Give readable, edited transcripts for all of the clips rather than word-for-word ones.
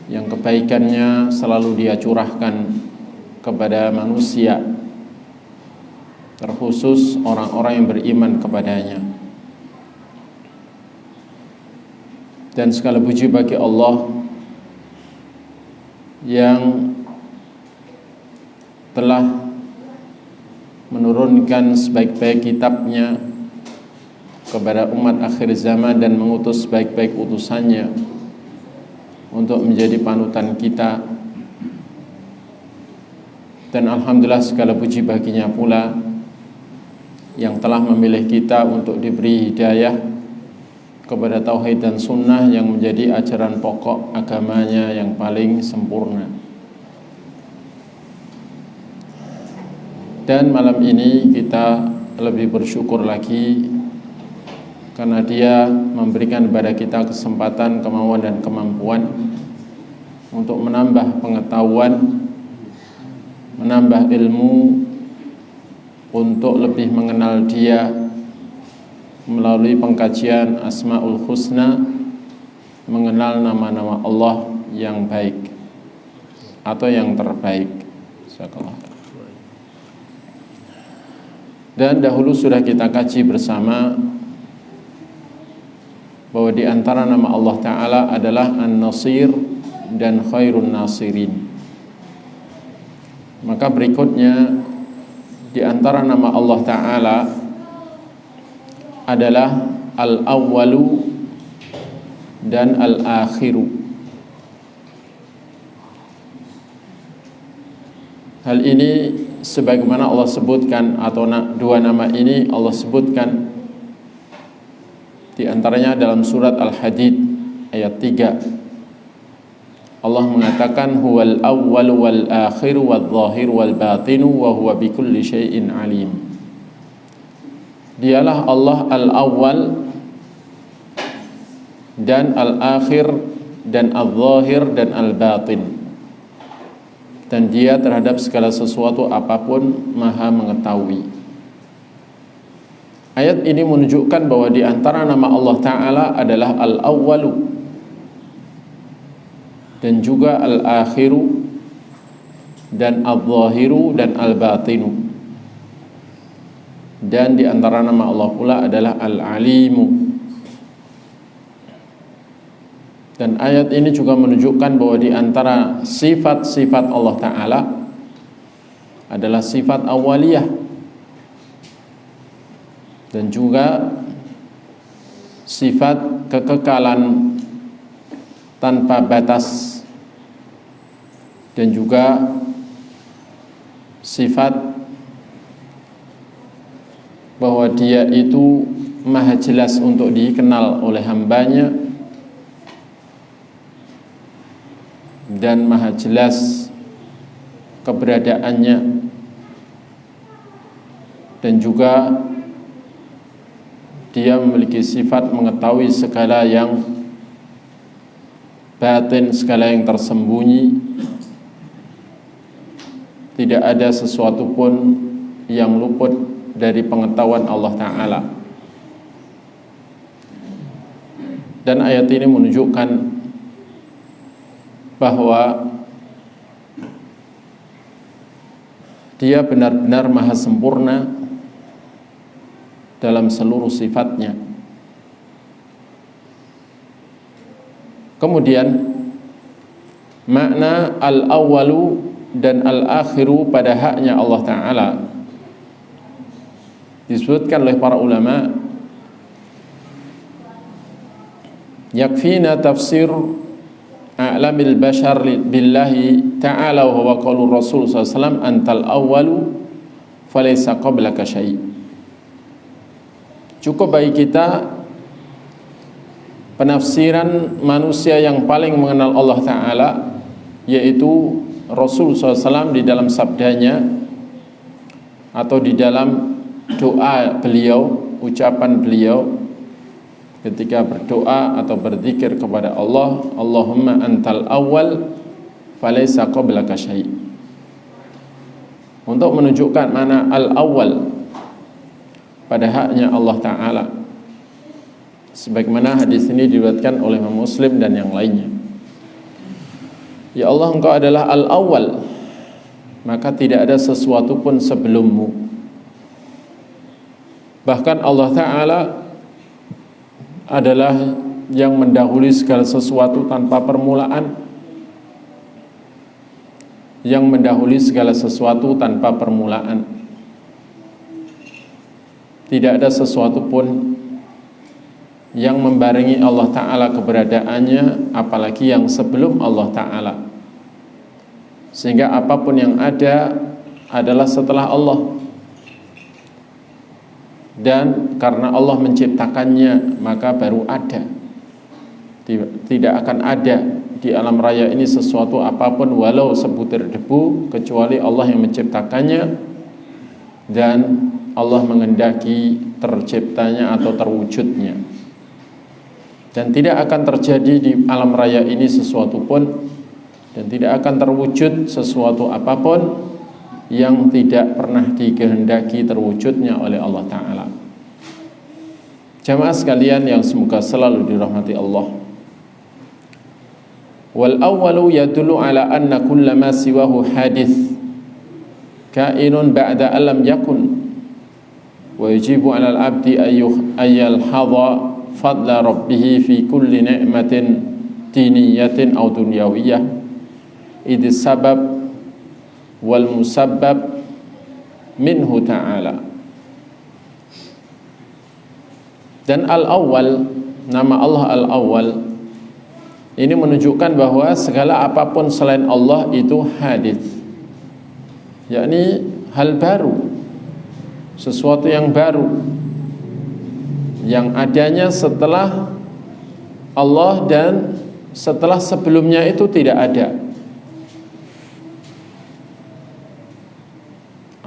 yang kebaikannya selalu Dia curahkan kepada manusia, terkhusus orang-orang yang beriman kepadanya. Dan segala puji bagi Allah yang telah menurunkan sebaik-baik kitabnya kepada umat akhir zaman dan mengutus sebaik-baik utusannya untuk menjadi panutan kita. Dan alhamdulillah segala puji baginya pula yang telah memilih kita untuk diberi hidayah kepada tauhid dan sunnah yang menjadi ajaran pokok agamanya yang paling sempurna. Dan malam ini kita lebih bersyukur lagi karena Dia memberikan kepada kita kesempatan, kemauan dan kemampuan untuk menambah pengetahuan, menambah ilmu, untuk lebih mengenal Dia melalui pengkajian Asmaul Husna, mengenal nama-nama Allah yang baik atau yang terbaik. Dan dahulu sudah kita kaji bersama bahwa di antara nama Allah Ta'ala adalah An-Nasir dan Khairun Nasirin. Maka berikutnya di antara nama Allah Ta'ala adalah Al-Awwalu dan Al-Akhiru. Hal ini sebagaimana Allah sebutkan, atau dua nama ini Allah sebutkan di antaranya dalam surat Al-Hadid ayat 3. Allah mengatakan huwal awwalu wal akhiru wal zahiru wal batinu wa huwa bikulli syai'in alim. Dialah Allah al-awwal dan al-akhir dan al-zahir dan al-batin, dan Dia terhadap segala sesuatu apapun maha mengetahui. Ayat ini menunjukkan bahwa di antara nama Allah Ta'ala adalah al-awwalu dan juga al-akhiru dan al-zahiru dan al-batinu. Dan di antara nama Allah pula adalah Al-Alimu. Dan ayat ini juga menunjukkan bahwa di antara sifat-sifat Allah Ta'ala adalah sifat awaliyah dan juga sifat kekekalan tanpa batas, dan juga sifat bahwa Dia itu maha jelas untuk dikenal oleh hambanya dan maha jelas keberadaannya, dan juga Dia memiliki sifat mengetahui segala yang batin, segala yang tersembunyi. Tidak ada sesuatu pun yang luput dari pengetahuan Allah Ta'ala. Dan ayat ini menunjukkan bahwa Dia benar-benar maha sempurna dalam seluruh sifatnya. Kemudian makna al-awwalu dan al-akhiru pada haknya Allah Ta'ala disebutkan oleh para ulama. Yakfina tafsir a'lamil bashar billahi ta'ala wa huwa qaulur rasul sallallahu alaihi wasallam antal awwalu falaysa qablaka syai'. Cukup bagi kita penafsiran manusia yang paling mengenal Allah Ta'ala, yaitu Rasul SAW di dalam sabdanya atau di dalam doa beliau, ucapan beliau ketika berdoa atau berzikir kepada Allah, Allahumma antal awwal falaysa qablaka syai', untuk menunjukkan mana al-awwal pada haknya Allah Ta'ala, sebagaimana hadis ini diriwayatkan oleh Imam Muslim dan yang lainnya. Ya Allah, Engkau adalah Al-Awwal, maka tidak ada sesuatu pun sebelummu. Bahkan Allah Ta'ala adalah yang mendahului segala sesuatu tanpa permulaan, yang mendahului segala sesuatu tanpa permulaan. Tidak ada sesuatu pun yang membarengi Allah Ta'ala keberadaannya, apalagi yang sebelum Allah Ta'ala. Sehingga apapun yang ada adalah setelah Allah. Dan karena Allah menciptakannya, maka baru ada. Tidak akan ada di alam raya ini sesuatu apapun walau sebutir debu, kecuali Allah yang menciptakannya dan Allah mengendaki terciptanya atau terwujudnya. Dan tidak akan terjadi di alam raya ini sesuatu pun, dan tidak akan terwujud sesuatu apapun yang tidak pernah dikehendaki terwujudnya oleh Allah Ta'ala. Jamaah sekalian yang semoga selalu dirahmati Allah. Wal awwalu yadullu ala anna kulla ma siwahu hadith kainun ba'da alam yakun, wa yajibu ala al-abdi ayyalhadha fadla rabbih fi kulli ni'matin diniyatin aw dunyawiyah idh sabab wal musabbab minhu ta'ala. Dan al-awwal, nama Allah al-awwal, ini menunjukkan bahwa segala apapun selain Allah itu hadits, yakni hal baru, sesuatu yang baru, yang adanya setelah Allah dan setelah sebelumnya itu tidak ada.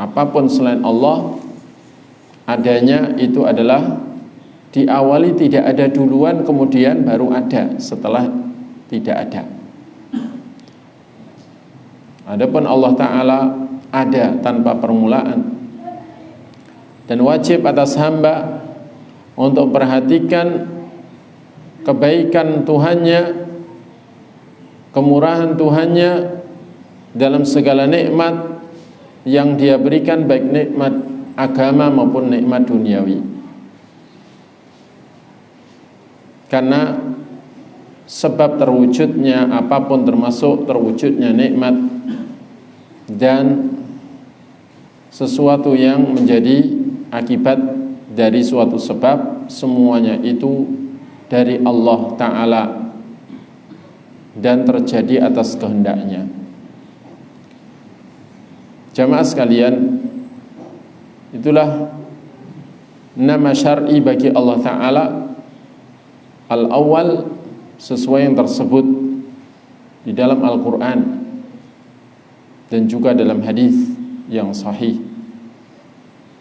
Apapun selain Allah adanya itu adalah diawali tidak ada duluan, kemudian baru ada setelah tidak ada. Adapun Allah Ta'ala ada tanpa permulaan, dan wajib atas hamba untuk perhatikan kebaikan Tuhannya, kemurahan Tuhannya dalam segala nikmat yang Dia berikan, baik nikmat agama maupun nikmat duniawi. Karena sebab terwujudnya apapun, termasuk terwujudnya nikmat dan sesuatu yang menjadi akibat dari suatu sebab, semuanya itu dari Allah Ta'ala dan terjadi atas kehendaknya. Jamaah sekalian, itulah nama syar'i bagi Allah Ta'ala, al-awwal, sesuai yang tersebut di dalam Al-Quran dan juga dalam hadis yang sahih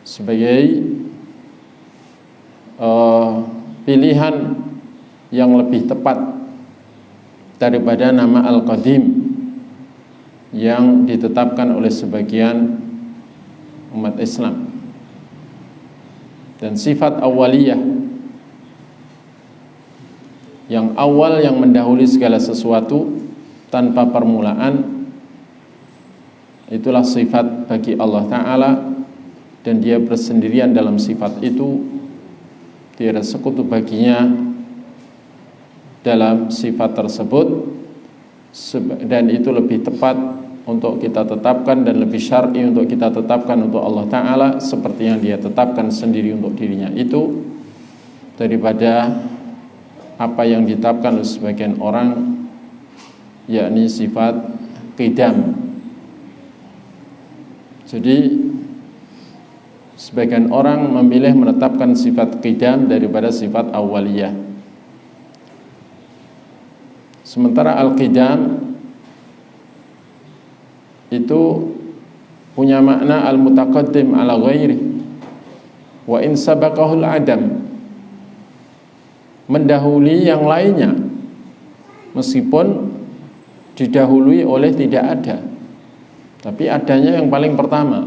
sebagai pilihan yang lebih tepat daripada nama Al-Qadim yang ditetapkan oleh sebagian umat Islam. Dan sifat awaliyah, yang awal, yang mendahului segala sesuatu tanpa permulaan, itulah sifat bagi Allah Ta'ala, dan Dia bersendirian dalam sifat itu, tiada sekutu baginya dalam sifat tersebut, dan itu lebih tepat untuk kita tetapkan dan lebih syar'i untuk kita tetapkan untuk Allah Ta'ala seperti yang Dia tetapkan sendiri untuk dirinya itu, daripada apa yang ditetapkan oleh sebagian orang, yakni sifat qidam. Jadi sebagian orang memilih menetapkan sifat qidam daripada sifat awaliyah. Sementara al-qidam itu punya makna al-mutaqaddim ala ghairi wa in sabaqahul adam, mendahului yang lainnya meskipun didahului oleh tidak ada, tapi adanya yang paling pertama.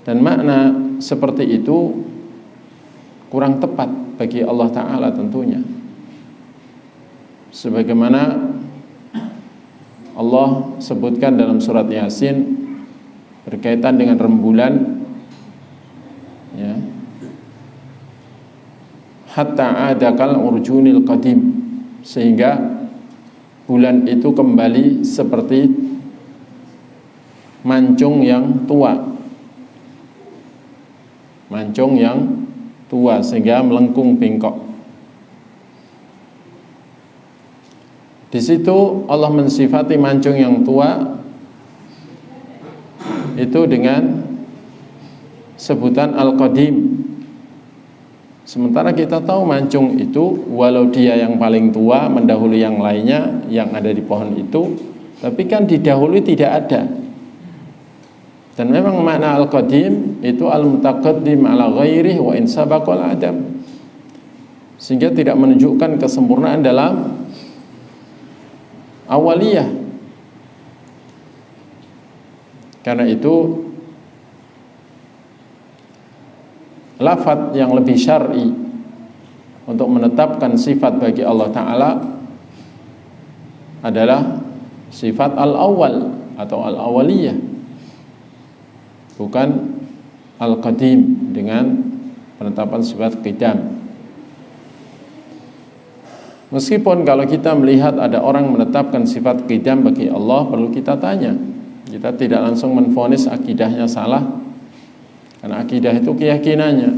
Dan makna seperti itu kurang tepat bagi Allah Ta'ala tentunya. Sebagaimana Allah sebutkan dalam surat Yasin berkaitan dengan rembulan, ya, hatta adakal urjunil qadim, sehingga bulan itu kembali seperti mancung yang tua, mancung yang tua sehingga melengkung bengkok. Di situ Allah mensifati mancung yang tua itu dengan sebutan Al-Qadim. Sementara kita tahu mancung itu walau dia yang paling tua mendahului yang lainnya yang ada di pohon itu, tapi kan didahului tidak ada. Dan memang makna Al-Qadim itu al-mutaqaddim ala ghairihi wa in sabaqal adam, sehingga tidak menunjukkan kesempurnaan dalam awaliyah. Karena itu lafaz yang lebih syar'i untuk menetapkan sifat bagi Allah Ta'ala adalah sifat al-awwal atau al-awaliyah, bukan al-qadim dengan penetapan sifat qidam. Meskipun kalau kita melihat ada orang menetapkan sifat qidam bagi Allah, perlu kita tanya. Kita tidak langsung menvonis akidahnya salah, karena akidah itu keyakinannya.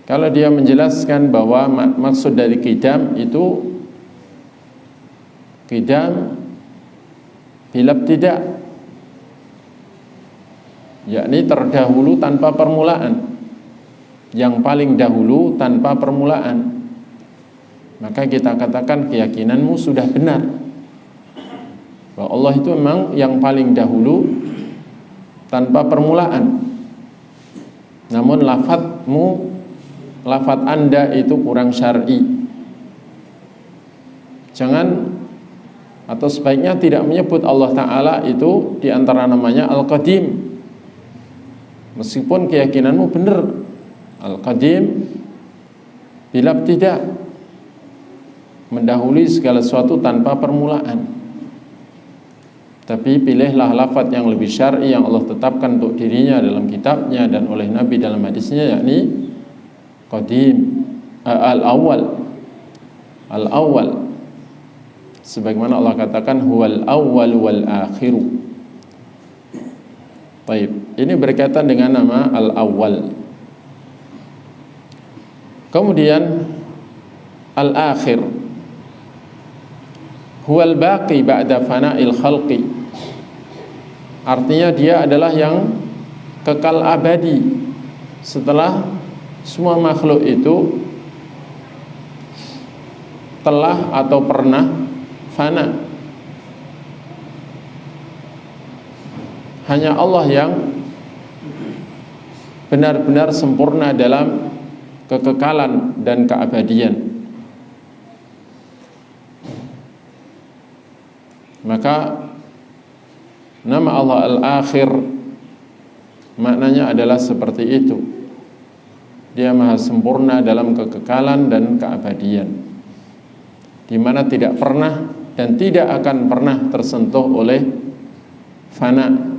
Kalau dia menjelaskan bahwa maksud dari qidam itu qidam bila tidak, yakni terdahulu tanpa permulaan, yang paling dahulu tanpa permulaan, maka kita katakan keyakinanmu sudah benar bahwa Allah itu memang yang paling dahulu tanpa permulaan. Namun lafaz Anda itu kurang syar'i. Jangan, atau sebaiknya tidak menyebut Allah Ta'ala itu di antara namanya Al-Qadim, meskipun keyakinanmu benar Al-Qadim bila tidak, mendahului segala sesuatu tanpa permulaan. Tapi pilihlah lafaz yang lebih syar'i yang Allah tetapkan untuk dirinya dalam kitabnya dan oleh Nabi dalam hadisnya, yakni Qadim, al-awwal, al-awwal, sebagaimana Allah katakan huwal awwal wal akhiru. Baik, ini berkaitan dengan nama al-awwal. Kemudian al-akhir huwal baqi ba'da fana'il khalqi, artinya dia adalah yang kekal abadi setelah semua makhluk itu telah atau pernah fana. Hanya Allah yang benar-benar sempurna dalam kekekalan dan keabadian. Maka nama Allah Al-Akhir maknanya adalah seperti itu. Dia maha sempurna dalam kekekalan dan keabadian, di mana tidak pernah dan tidak akan pernah tersentuh oleh fana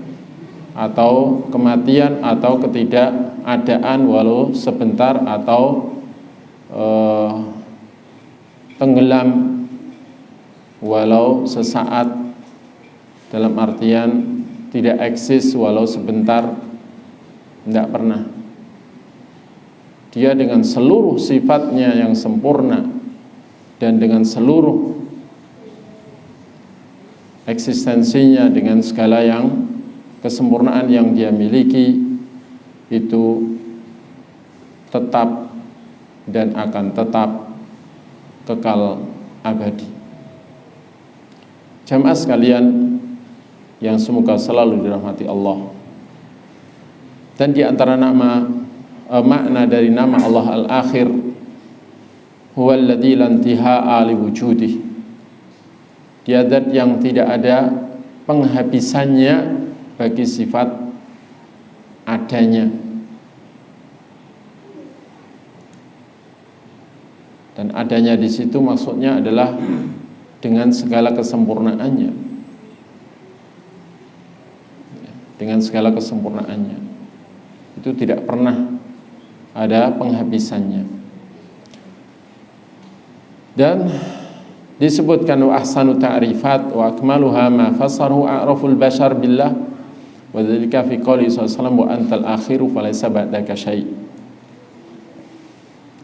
atau kematian atau ketidakadaan walau sebentar atau tenggelam walau sesaat, dalam artian tidak eksis walau sebentar, tidak pernah. Dia dengan seluruh sifatnya yang sempurna dan dengan seluruh eksistensinya, dengan segala yang kesempurnaan yang dia miliki, itu tetap dan akan tetap kekal abadi. Jamaah sekalian yang semoga selalu dirahmati Allah. Dan di antara makna dari nama Allah Al-Akhir, huwallazi la intihaa li wujudih, dia zat yang tidak ada penghabisannya bagi sifat adanya. Dan adanya di situ maksudnya adalah dengan segala kesempurnaannya, dengan segala kesempurnaannya. Itu tidak pernah ada penghabisannya. Dan disebutkan wa ahsanu ta'rifat wa akmaluha ma fasaru a'raful bashar billah wa dzalika fi qouli sallallahu wa antal akhiru falaysa ba'daka syai'.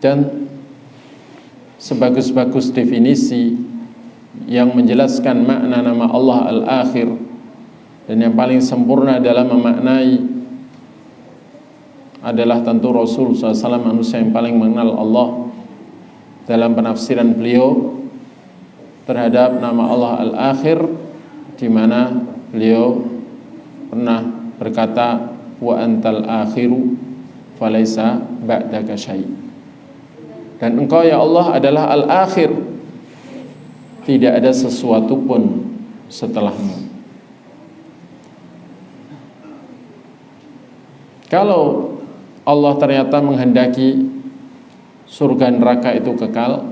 Dan sebagus-bagus definisi yang menjelaskan makna nama Allah Al-Akhir dan yang paling sempurna dalam memaknai adalah tentu Rasul SAW, manusia yang paling mengenal Allah, dalam penafsiran beliau terhadap nama Allah Al-Akhir, di mana beliau pernah berkata wa antal akhiru falaysa ba'daka syai'. Dan engkau ya Allah adalah Al-Akhir, tidak ada sesuatu pun setelahmu. Kalau Allah ternyata menghendaki surga neraka itu kekal,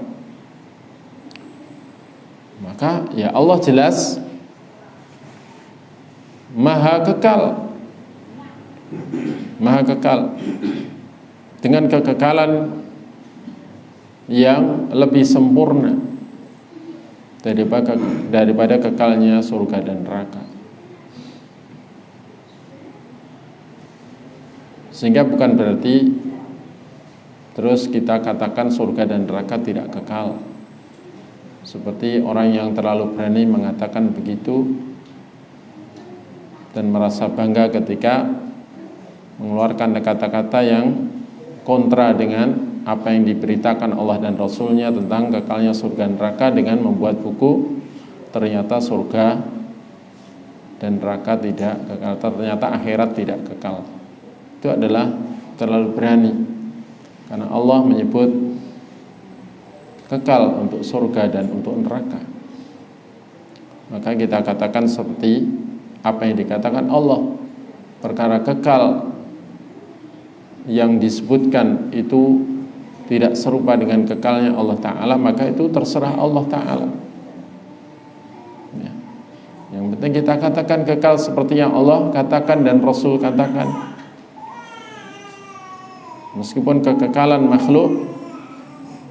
maka ya Allah jelas maha kekal, maha kekal dengan kekekalan yang lebih sempurna daripada kekalnya surga dan neraka. Sehingga bukan berarti terus kita katakan surga dan neraka tidak kekal, seperti orang yang terlalu berani mengatakan begitu dan merasa bangga ketika mengeluarkan kata-kata yang kontra dengan apa yang diberitakan Allah dan Rasulnya tentang kekalnya surga dan neraka, dengan membuat buku ternyata surga dan neraka tidak kekal, ternyata akhirat tidak kekal. Itu adalah terlalu berani, karena Allah menyebut kekal untuk surga dan untuk neraka. Maka kita katakan seperti apa yang dikatakan Allah, perkara kekal yang disebutkan itu tidak serupa dengan kekalnya Allah Ta'ala, maka itu terserah Allah Ta'ala ya. Yang penting kita katakan kekal seperti yang Allah katakan dan Rasul katakan. Meskipun kekekalan makhluk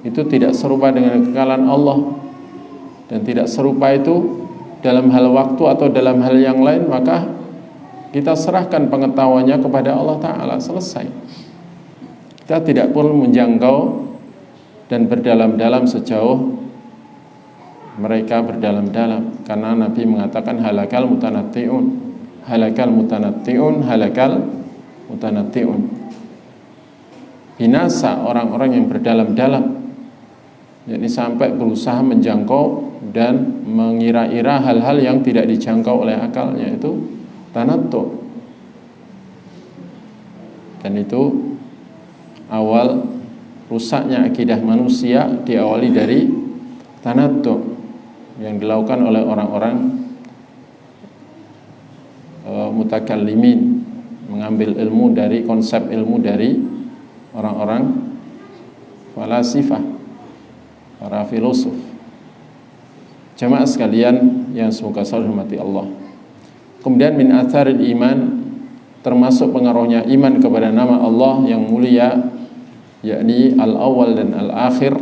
itu tidak serupa dengan kekekalan Allah, dan tidak serupa itu dalam hal waktu atau dalam hal yang lain, maka kita serahkan pengetahuannya kepada Allah Ta'ala, selesai. Kita tidak perlu menjangkau dan berdalam-dalam sejauh mereka berdalam-dalam, karena Nabi mengatakan halakal mutanatti'un, halakal mutanatti'un, halakal mutanatti'un. Binasa orang-orang yang berdalam-dalam, jadi sampai berusaha menjangkau dan mengira-ira hal-hal yang tidak dijangkau oleh akalnya, itu tanattu. Dan itu awal rusaknya akidah manusia, diawali dari tanattu yang dilakukan oleh orang-orang mutakallimin, mengambil ilmu dari konsep ilmu dari orang-orang falasifah, para filosof. Jamaah sekalian yang semoga selalu hormati Allah. Kemudian min atharil iman, termasuk pengaruhnya iman kepada nama Allah yang mulia, yakni al-awwal dan al-akhir.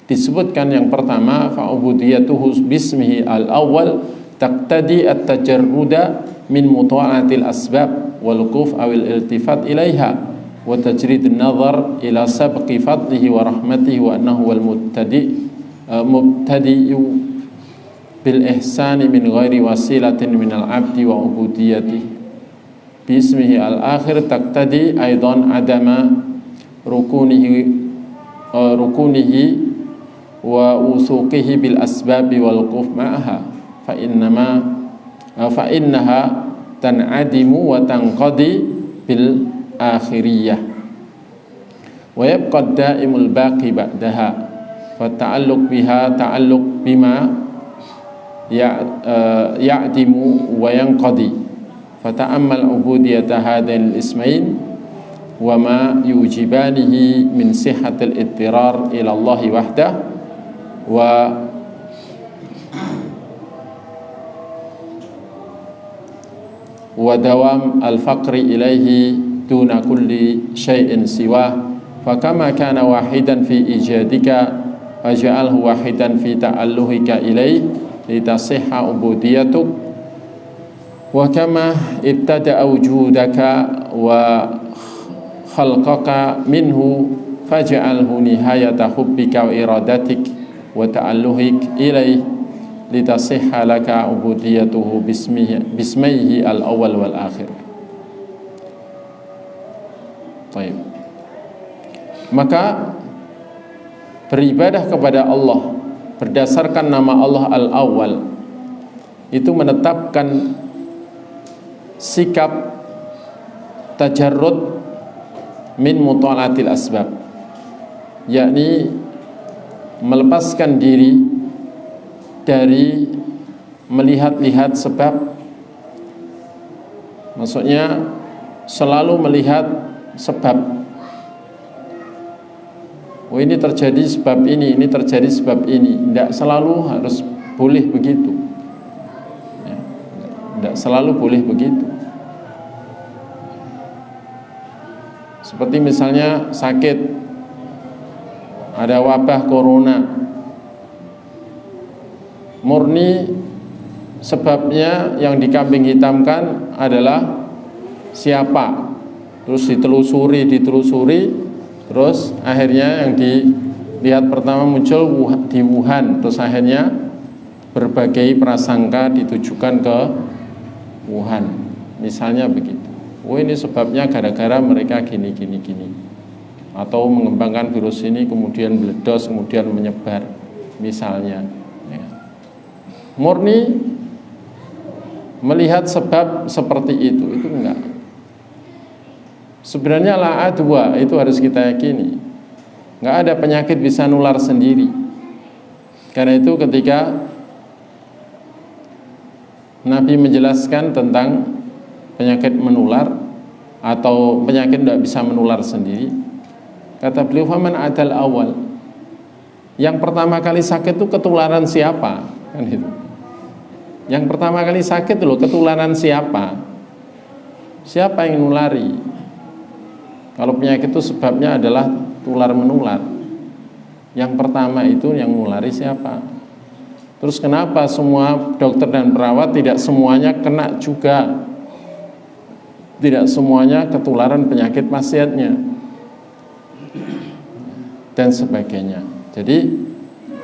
Disebutkan yang pertama, fa'ubudiyatuhu bismihi al-awwal taqtadi at-tajarruda min muta'atil asbab wal quf awil iltifat ilaiha wa tajrid an-nazar ila sabqi fadlihi wa rahmatihi wa annahu wal mubtadi'u bil ihsani min ghairi wasilatin min al-'abdi wa ubudiyatihi bismihi al-akhir taqtadi aidan adama rukunihi wa usuqihi bil asbabi wal quf ma'aha fa innaha tan'adimu wa tanqadi bil akhiriyah wa yabqa daimul baqi ba'daha fa ta'alluq biha ta'alluq bima ya'dimu wa yanqadi fa ta'ammal ubudiyata hadain al-ismain wa ma yujibanihi min sihhatil ittirar ila Allah wahdah wa wa dawam al-faqri ilaihi duna kulli syai'in siwah, fakama kana wahidan fi ijadika faj'alhu wahidan fi ta'alluhika ilaihi litasihha ubudiyatuk, wa kama ibtada'a wujudaka wa khalqaka minhu faj'alhu nihayata hubbika wa iradatik wa ta'alluhik ilaihi litasihha laka ubudiyatuhu bismihi al-awwal wal akhir. Baik. Maka beribadah kepada Allah berdasarkan nama Allah Al-Awwal itu menetapkan sikap tajarrud min mutalatil asbab, yakni melepaskan diri dari melihat-lihat sebab. Maksudnya selalu melihat sebab. Oh, ini terjadi sebab ini terjadi sebab ini. Tidak selalu harus boleh begitu ya, tidak selalu boleh begitu. Seperti misalnya sakit, ada wabah corona, murni sebabnya yang dikambing hitamkan adalah siapa, terus ditelusuri, terus akhirnya yang dilihat pertama muncul di Wuhan, terus akhirnya berbagai prasangka ditujukan ke Wuhan, misalnya begitu. Oh, ini sebabnya gara-gara mereka gini, atau mengembangkan virus ini kemudian meledos, kemudian menyebar, misalnya ya. Murni melihat sebab seperti itu enggak. Sebenarnya la adwa itu harus kita yakini, enggak ada penyakit bisa nular sendiri. Karena itu ketika Nabi menjelaskan tentang penyakit menular atau penyakit tidak bisa menular sendiri, kata beliau, faman adal awal, yang pertama kali sakit itu ketularan siapa? Kan itu. Yang pertama kali sakit loh, ketularan siapa? Siapa yang nulari? Kalau penyakit itu sebabnya adalah tular menular, yang pertama itu yang nulari siapa? Terus kenapa semua dokter dan perawat tidak semuanya kena juga? Tidak semuanya ketularan penyakit pasiennya dan sebagainya. Jadi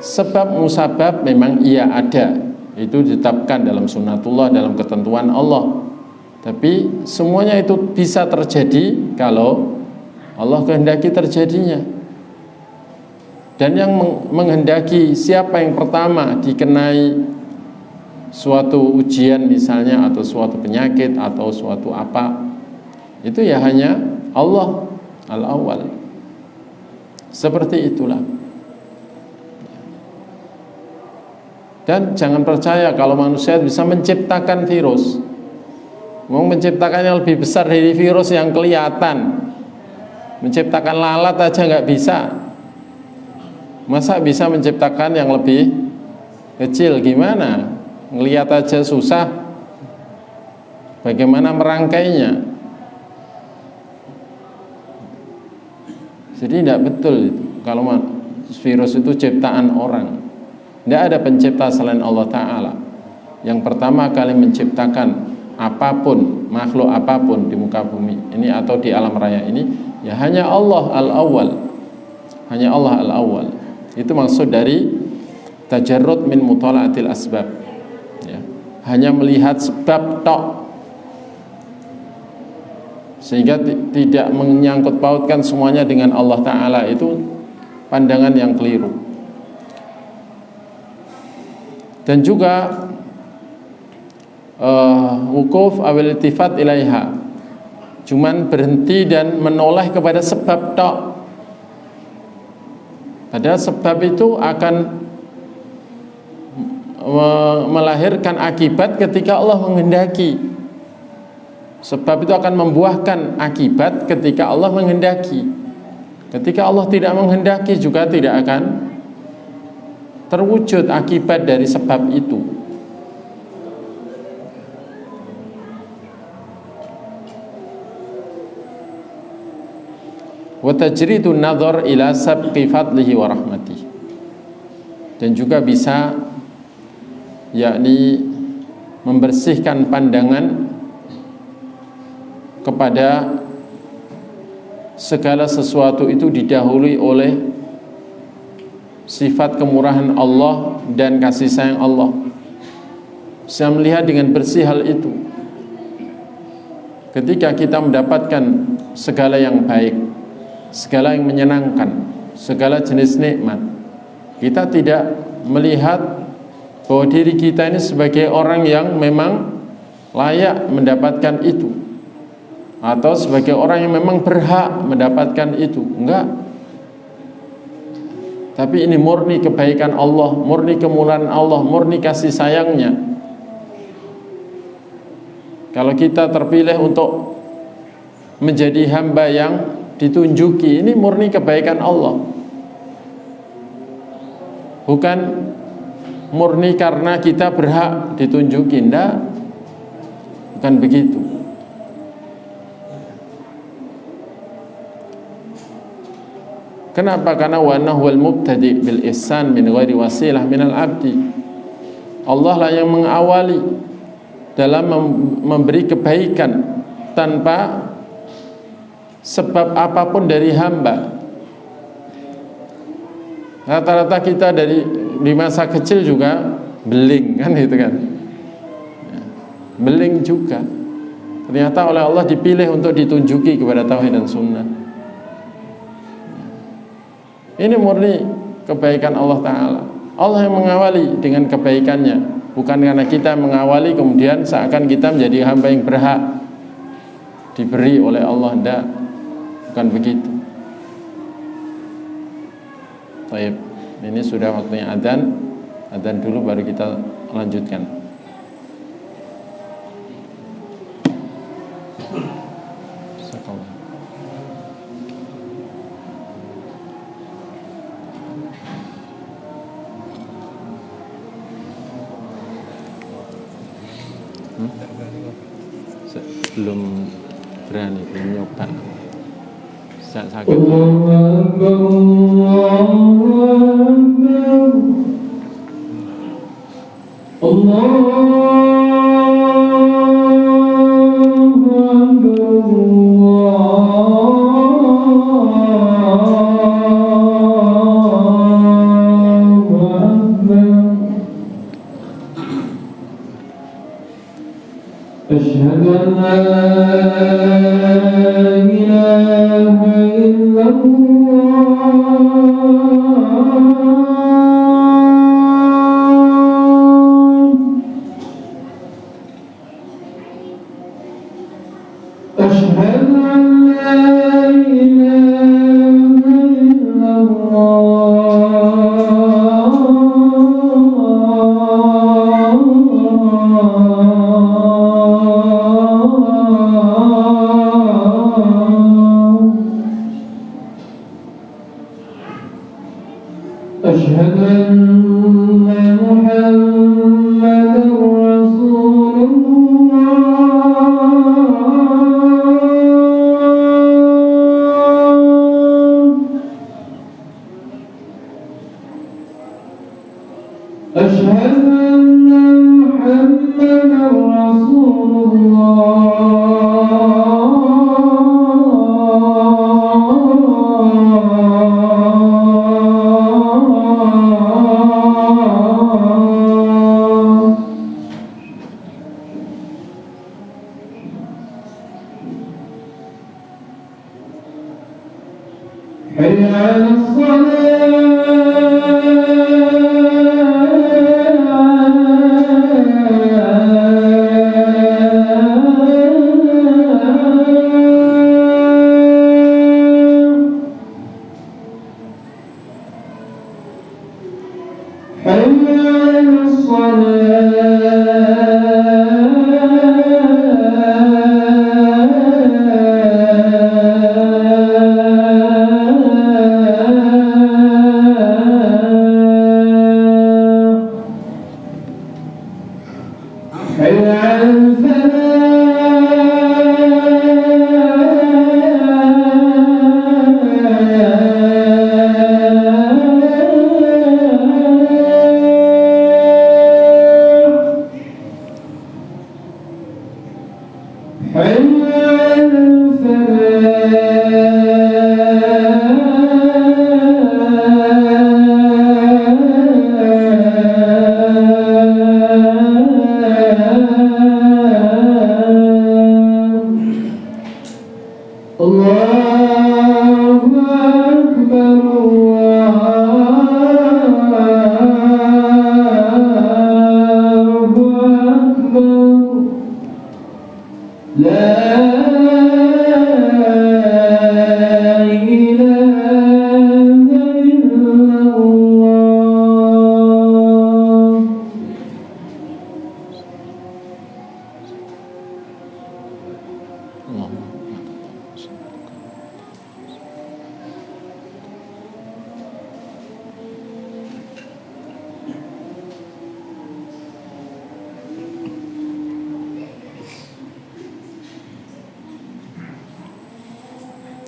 sebab musabab memang iya ada, itu ditetapkan dalam sunnatullah, dalam ketentuan Allah. Tapi semuanya itu bisa terjadi kalau Allah kehendaki terjadinya. Dan yang menghendaki siapa yang pertama dikenai suatu ujian misalnya, atau suatu penyakit, atau suatu apa, itu ya hanya Allah Al-Awwal. Seperti itulah. Dan jangan percaya kalau manusia bisa menciptakan virus. Mau menciptakan yang lebih besar dari virus yang kelihatan. Menciptakan lalat aja nggak bisa. Masa bisa menciptakan yang lebih kecil? Gimana? Ngelihat aja susah, bagaimana merangkainya? Jadi tidak betul itu. Kalau virus itu ciptaan orang, tidak ada pencipta selain Allah Ta'ala. Yang pertama kali menciptakan apapun, makhluk apapun di muka bumi ini atau di alam raya ini, ya hanya Allah Al-Awwal. Hanya Allah Al-Awwal. Itu maksud dari tajarrud min mutala'atil asbab ya. Hanya melihat sebab tok, sehingga tidak menyangkut pautkan semuanya dengan Allah Ta'ala. Itu pandangan yang keliru. Dan juga wukuf awil iltifat ilaiha, cuman berhenti dan menoleh kepada sebab tok. Padahal sebab itu akan melahirkan akibat ketika Allah menghendaki. Sebab itu akan membuahkan akibat ketika Allah menghendaki. Ketika Allah tidak menghendaki juga tidak akan terwujud akibat dari sebab itu. wa tajridun nadhar ila sabqi fadlihi wa rahmatihi, dan juga bisa yakni membersihkan pandangan kepada segala sesuatu itu didahului oleh sifat kemurahan Allah dan kasih sayang Allah. Saya melihat dengan bersih hal itu. Ketika kita mendapatkan segala yang baik, segala yang menyenangkan, segala jenis nikmat, kita tidak melihat bahwa diri kita ini sebagai orang yang memang layak mendapatkan itu, atau sebagai orang yang memang berhak mendapatkan itu. Enggak. Tapi ini murni kebaikan Allah, murni kemurahan Allah, murni kasih sayangnya. Kalau kita terpilih untuk menjadi hamba yang ditunjuki, ini murni kebaikan Allah, bukan murni karena kita berhak ditunjuki. Enggak, bukan begitu. Kenapa? Karena wa nahwal mubtadi bil ihsan min ghairi wasilah minal abdi. Allah lah yang mengawali dalam memberi kebaikan tanpa sebab apapun dari hamba. Rata-rata kita di masa kecil juga beling, kan gitu kan, beling juga. Ternyata oleh Allah dipilih untuk ditunjuki kepada tauhid dan sunnah. Ini murni kebaikan Allah Ta'ala. Allah yang mengawali dengan kebaikannya, bukan karena kita mengawali kemudian seakan kita menjadi hamba yang berhak diberi oleh Allah. Tidak, bukan begitu. Baik, ini sudah waktunya adzan. Adzan dulu baru kita lanjutkan. Belum berani, belum nyoba. Sakit. أشهد أن لا إله إلا الله أشهد أن لا إله إلا أشهد أن محمدًا رسول الله أشهد أن محمدًا رسول حي على الفلاح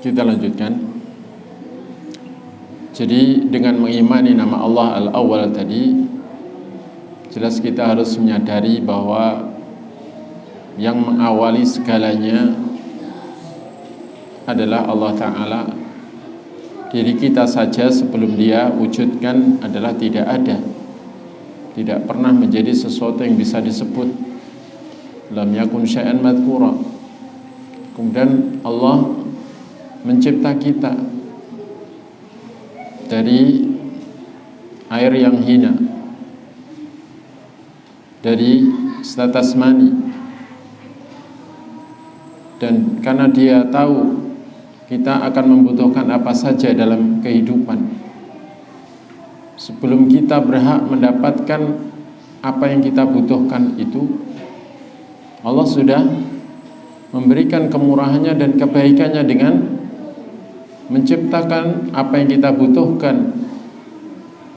Kita lanjutkan. Jadi dengan mengimani nama Allah Al-Awwal tadi, jelas kita harus menyadari bahwa yang mengawali segalanya adalah Allah Ta'ala. Diri kita saja sebelum Dia wujudkan adalah tidak ada, tidak pernah menjadi sesuatu yang bisa disebut. Lam yakun syai'an madhkura. Kemudian Allah mencipta kita dari air yang hina, dari status mani, dan karena Dia tahu kita akan membutuhkan apa saja dalam kehidupan, sebelum kita berhak mendapatkan apa yang kita butuhkan itu, Allah sudah memberikan kemurahannya dan kebaikannya dengan menciptakan apa yang kita butuhkan,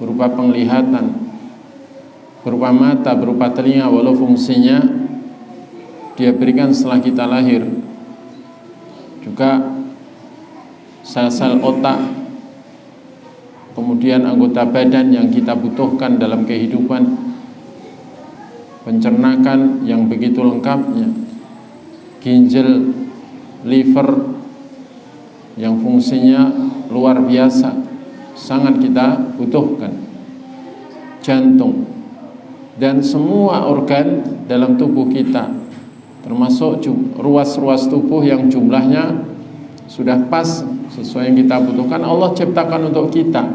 berupa penglihatan, berupa mata, berupa telinga, walau fungsinya Dia berikan setelah kita lahir. Juga sel-sel otak, kemudian anggota badan yang kita butuhkan dalam kehidupan, pencernakan yang begitu lengkapnya, ginjal, liver yang fungsinya luar biasa, sangat kita butuhkan, jantung, dan semua organ dalam tubuh kita, termasuk ruas-ruas tubuh yang jumlahnya sudah pas sesuai yang kita butuhkan, Allah ciptakan untuk kita.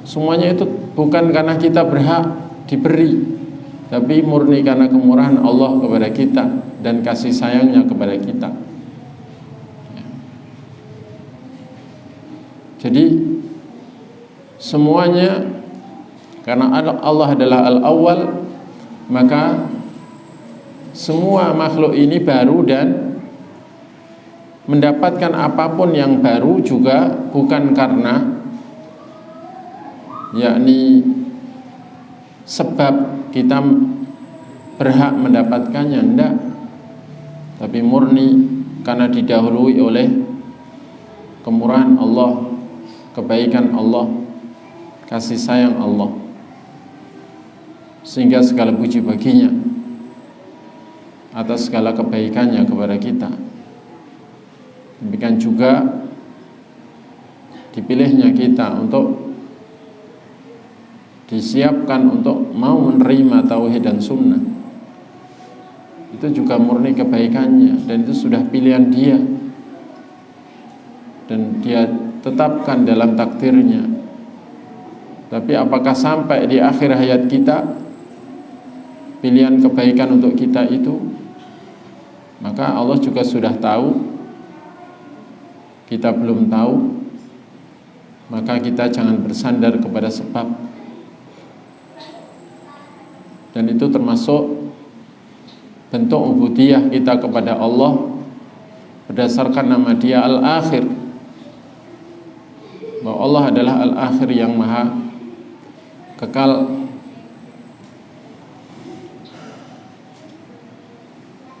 Semuanya itu bukan karena kita berhak diberi, tapi murni karena kemurahan Allah kepada kita dan kasih sayangnya kepada kita. Jadi semuanya karena Allah adalah Al-Awwal, maka semua makhluk ini baru dan mendapatkan apapun yang baru juga bukan karena yakni sebab kita berhak mendapatkannya, enggak, tapi murni karena didahului oleh kemurahan Allah, kebaikan Allah, kasih sayang Allah, sehingga segala puji baginya atas segala kebaikannya kepada kita. Demikian juga dipilihnya kita untuk disiapkan untuk mau menerima tauhid dan sunnah. Itu juga murni kebaikannya, dan itu sudah pilihan Dia, dan Dia tetapkan dalam takdirnya. Tapi apakah sampai di akhir hayat kita pilihan kebaikan untuk kita itu? Maka Allah juga sudah tahu, kita belum tahu. Maka kita jangan bersandar kepada sebab. Dan itu termasuk bentuk ubudiyah kita kepada Allah berdasarkan nama Dia Al-Akhir, bahwa Allah adalah Al-Akhir yang maha kekal,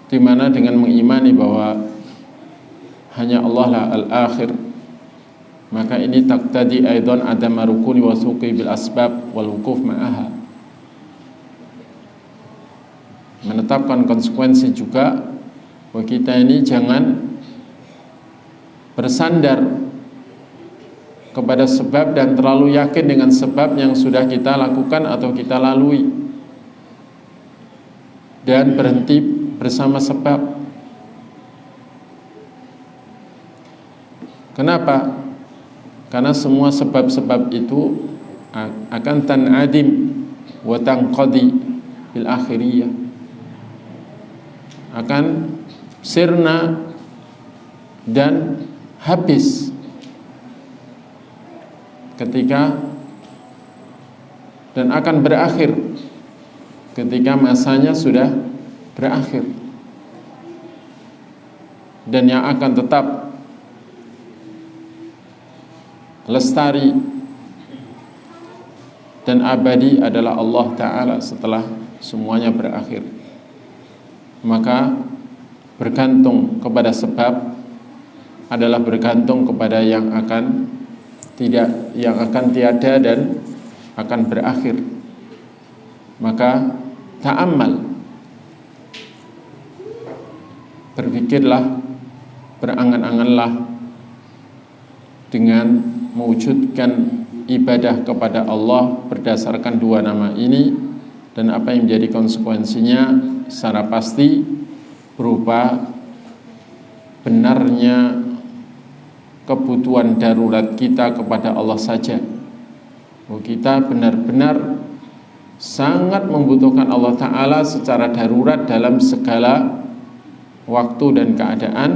di mana dengan mengimani bahwa hanya Allah lah Al-Akhir, maka ini taqtadi aidan adam rukuni wa suqi bil asbab wal wukuf ma'aha, menetapkan konsekuensi juga bahwa kita ini jangan bersandar kepada sebab dan terlalu yakin dengan sebab yang sudah kita lakukan atau kita lalui, dan berhenti bersama sebab. Kenapa? Karena semua sebab-sebab itu akan tan'adim wa tanqadi bil akhiriyah, akan sirna dan habis ketika, dan akan berakhir ketika masanya sudah berakhir. Dan yang akan tetap lestari dan abadi adalah Allah Ta'ala setelah semuanya berakhir. Maka bergantung kepada sebab adalah bergantung kepada yang akan tiada dan akan berakhir. Maka ta'ammal, berpikirlah, berangan-anganlah dengan mewujudkan ibadah kepada Allah berdasarkan dua nama ini, dan apa yang menjadi konsekuensinya secara pasti berupa benarnya kebutuhan darurat kita kepada Allah saja. Kita benar-benar sangat membutuhkan Allah Ta'ala secara darurat dalam segala waktu dan keadaan,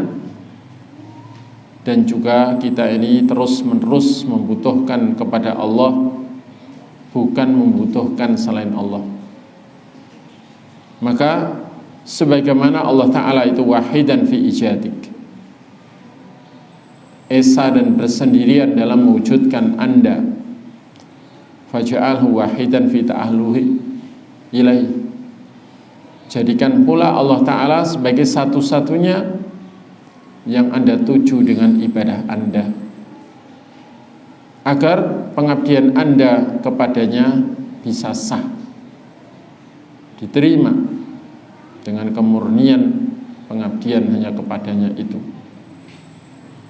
dan juga kita ini terus-menerus membutuhkan kepada Allah, bukan membutuhkan selain Allah. Maka sebagaimana Allah Ta'ala itu wahidan fi ijadik, esa dan bersendirian dalam mewujudkan Anda, faja'alhu wahidan fi ta'ahluhi ilaih, jadikan pula Allah Ta'ala sebagai satu-satunya yang Anda tuju dengan ibadah Anda, agar pengabdian Anda kepadanya bisa sah, diterima dengan kemurnian pengabdian hanya kepadanya itu.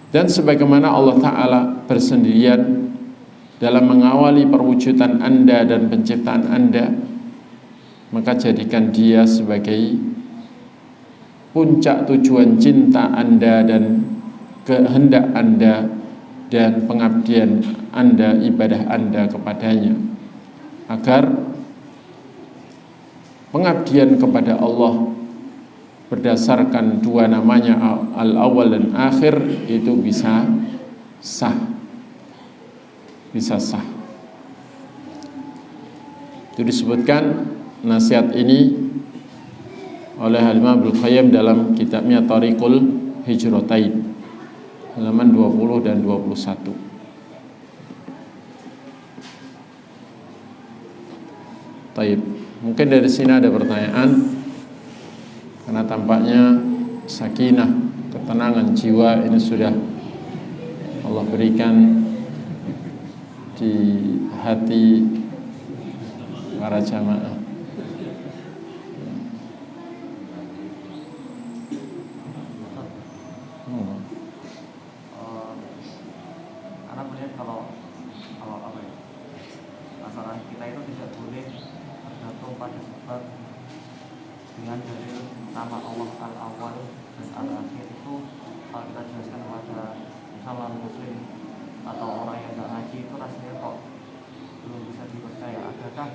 Dan sebagaimana Allah Ta'ala bersendirian dalam mengawali perwujudan Anda dan penciptaan Anda, maka jadikan Dia sebagai puncak tujuan cinta Anda dan kehendak Anda dan pengabdian Anda, ibadah Anda kepadanya, agar pengabdian kepada Allah berdasarkan dua namanya al-awwal dan akhir itu bisa sah. Itu disebutkan nasihat ini oleh Imam Ibnu Qayyim dalam kitabnya Thariqul Hijratain, halaman 20 dan 21. Taib. Mungkin dari sini ada pertanyaan, karena tampaknya sakinah, ketenangan jiwa ini sudah Allah berikan di hati para jamaah. Anak melihat kalau apa ya, masalah kita itu tidak boleh bergantung pada sebab dengan dalil nama Allah al-awwal dan al-akhir. Itu kalau kita jelaskan kepada misalnya muslim atau orang yang tidak ngaji, itu rasanya kok belum bisa dipercaya. Adakah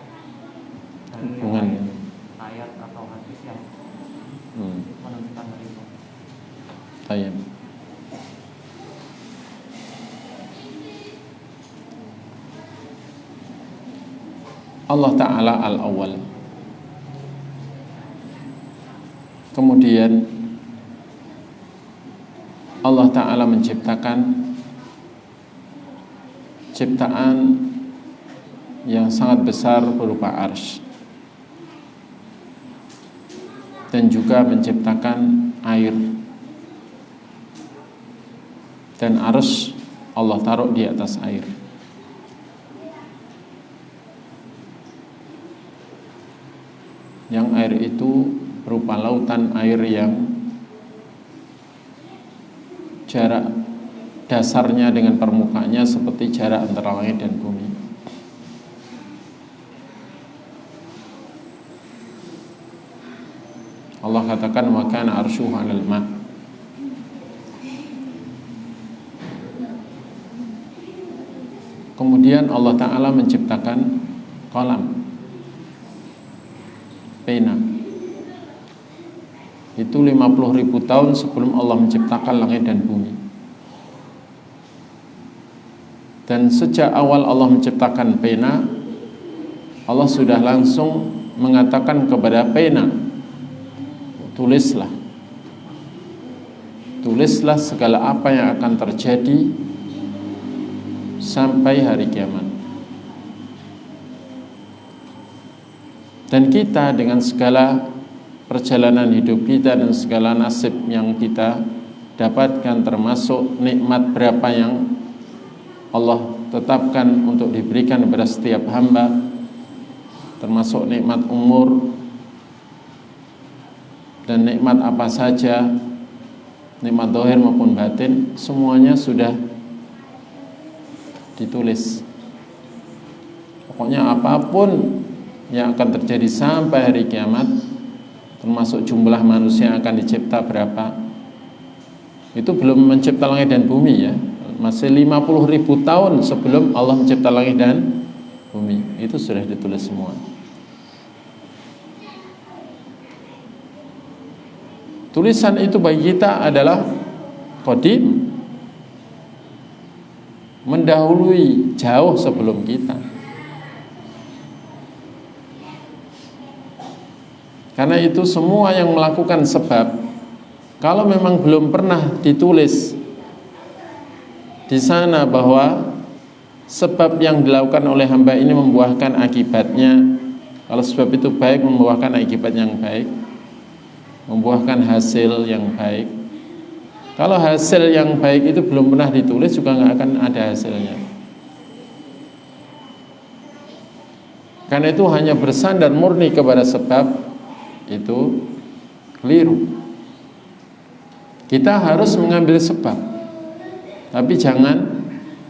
dalil yang lain, ayat atau hadis yang menunjukkan hal itu? Tayyib. Allah Ta'ala al-awwal, kemudian Allah Ta'ala menciptakan ciptaan yang sangat besar berupa arsy, dan juga menciptakan air, dan arsy Allah taruh di atas air. Yang air itu berupa lautan air yang jarak dasarnya dengan permukaannya seperti jarak antara langit dan bumi. Allah katakan wa kana arsyuhu 'alal ma'. Kemudian Allah Ta'ala menciptakan qalam, pena. Itu 50.000 tahun sebelum Allah menciptakan langit dan bumi. Dan sejak awal Allah menciptakan pena, Allah sudah langsung mengatakan kepada pena, tulislah segala apa yang akan terjadi sampai hari kiamat. Dan kita dengan segala perjalanan hidup kita dan segala nasib yang kita dapatkan, termasuk nikmat berapa yang Allah tetapkan untuk diberikan kepada setiap hamba, termasuk nikmat umur dan nikmat apa saja, nikmat zahir maupun batin, semuanya sudah ditulis. Pokoknya apapun yang akan terjadi sampai hari kiamat, termasuk jumlah manusia yang akan dicipta berapa, itu belum mencipta langit dan bumi ya, masih 50.000 tahun sebelum Allah mencipta langit dan bumi, itu sudah ditulis semua. Tulisan itu bagi kita adalah qadim, mendahului jauh sebelum kita. Karena itu semua yang melakukan sebab, kalau memang belum pernah ditulis di sana bahwa sebab yang dilakukan oleh hamba ini membuahkan akibatnya, kalau sebab itu baik membuahkan akibat yang baik, membuahkan hasil yang baik. Kalau hasil yang baik itu belum pernah ditulis, juga nggak akan ada hasilnya. Karena itu hanya bersandar murni kepada sebab itu keliru. Kita harus mengambil sebab, tapi jangan